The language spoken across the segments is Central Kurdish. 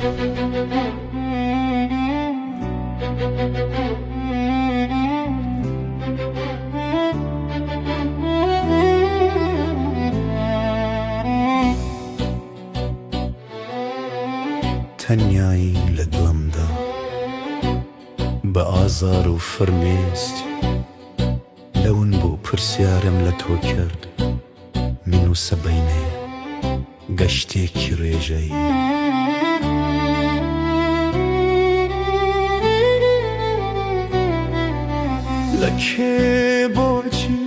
تەنیایی لە دڵمدا بە ئازار و فەرمێسک لەون بۆ پرسیارم لە تۆ کرد من و سەبەینێ گەشتێکی ڕێژەی لە کێ بۆچی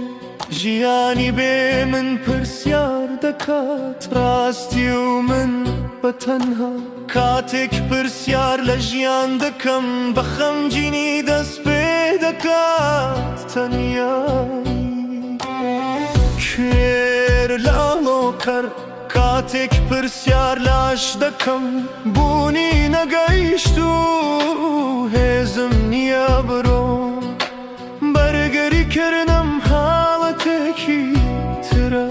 ژیانی بێ من پرسیار دەکات ڕاستی و من بە تەنها کاتێک پرسیار لە ژیان دەکەم بە خەمگینی دەست پێ دەکات تەنیایی کوێر لاڵۆکەر کاتێک پرسیار لاش دەکەم بوونی نەگەیشت و هێزم نییە بڕۆم بەرگەری کردم حاڵەتێکی ترە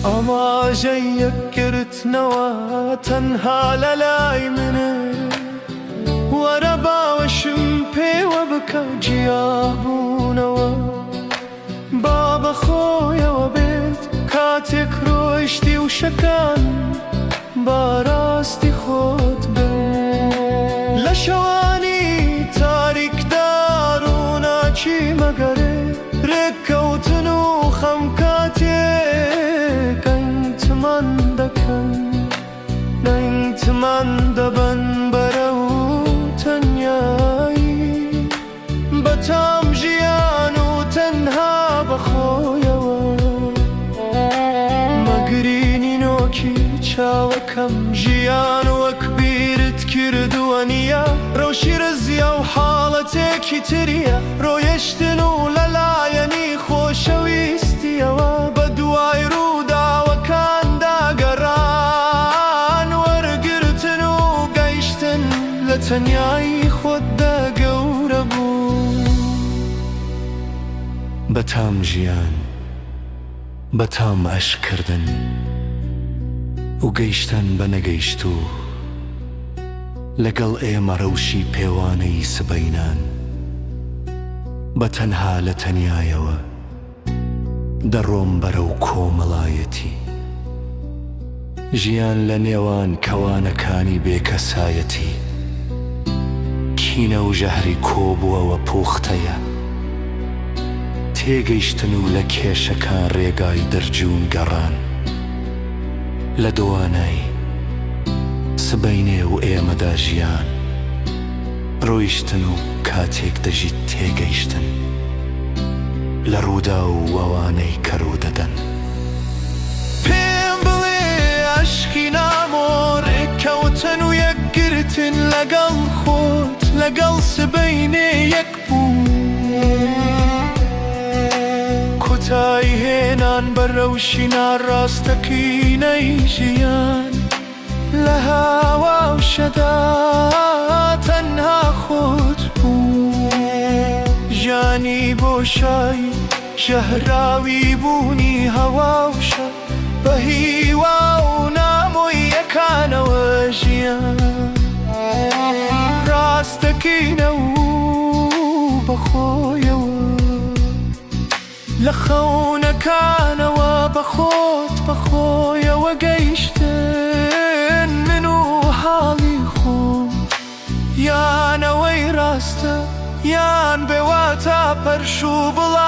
ئاماژەی یەکگرتنەوە تەنها لە لای منە وەرە باوەشم پێوە بکە جیابوونەوە با بەخۆیەوە بێت کاتێک ڕۆیشتی و شەکان با ڕاستی خۆت بن لە شەوانی تاریکدا ڕووناکی مەگەرێ ڕێککەوتن و خەم کاتێک ئەنگتمان دەکەن ئەنگتمان دەبەن بەرە و تەنیایی بەتام ژیان و تەنها بەخۆیەوە مەگرینی نۆکی چاوەکەم ژیان وەک بیرت کردووە نییە ڕەوشی ڕزیە و حاڵەتێکی تریە ڕۆیشتن و لەلایەنی خۆشەویستیەوە بە دوای ڕووداوەکاندا گەڕان وەرگرتن و گەیشتن لە تەنیایی خۆتدا گەورە بوو بەتام ژیان بەتام ئەشکردن و گەیشتن بە نەگەیشت و لەگەڵ ئێمە ڕەوشی پێوانەی سبەینان بە تەنها لە تەنیایەوە دەڕۆم بەرە و کۆمەڵایەتی ژیان لە نێوان کەوانەکانی بێکەسایەتی کینە و ژەهری کۆبووەوە پوختەیە تێگەیشتن و لە کێشەکان ڕێگای دەرجوون گەڕان لە دۆوانایی سبەینێ و ئێمەدا ژیان ڕۆیشتن و کاتێک دەژیت تێگەیشتن لە ڕوودا و ئەوانەی کەڕوو دەدەن پێم بڵێ عەشقی نامۆڕێککەوتن و یەکگرتن لەگەڵ خۆت لەگەڵ سبەینێ یەک بوو کۆتایی هێنان بە ڕەوشی ناڕاستەکینەی ژیان لە هاوا و شەدا تەنها خۆت بوو ژیانی بۆشایی ژەهراوی بوونی هەوا و شە بە هیوا و نامۆیەکانەوە ژیان ڕاستەکینە و بەخۆیەوە لە خەونەکانەوە بەخۆت بەخۆیەوە گەیشتن من و حاڵی خۆم یانەوەی ڕاستە یان بێواتە پەرش و بڵا